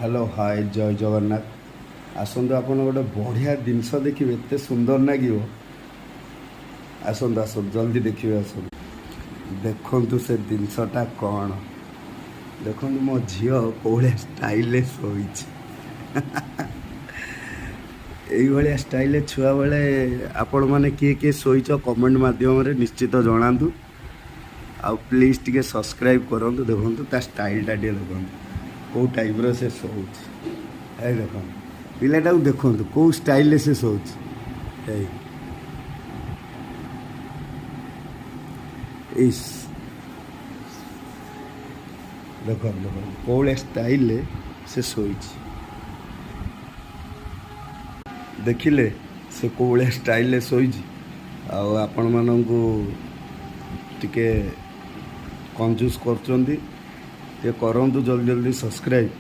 Hello hi जय जगन्नाथ आसतु आप गोटे बढ़िया जिनस देखिए एत सुंदर लगे आसतु आसतु जल्दी देखिए आसतु देखु से जिनसटा कौन देखु मो झी कौलिया स्टाइल शोई यही स्टाइल छुआ बेले आपण मैंने किए किए शोच कमेंट मध्यम निश्चित जनातु आ प्लीज टे सब्सक्राइब करूँ देखो स्टाइलटा देखो कौ टाइप से शोच देख पिलाटा देखो कौ स्टाइल से शोच इस देख देख कौ स्टाइल से शोच देखिले से कौलिया स्टाइल शोच आपण मानू टिके कंजूस कर जल्दी जल्दी सब्सक्राइब।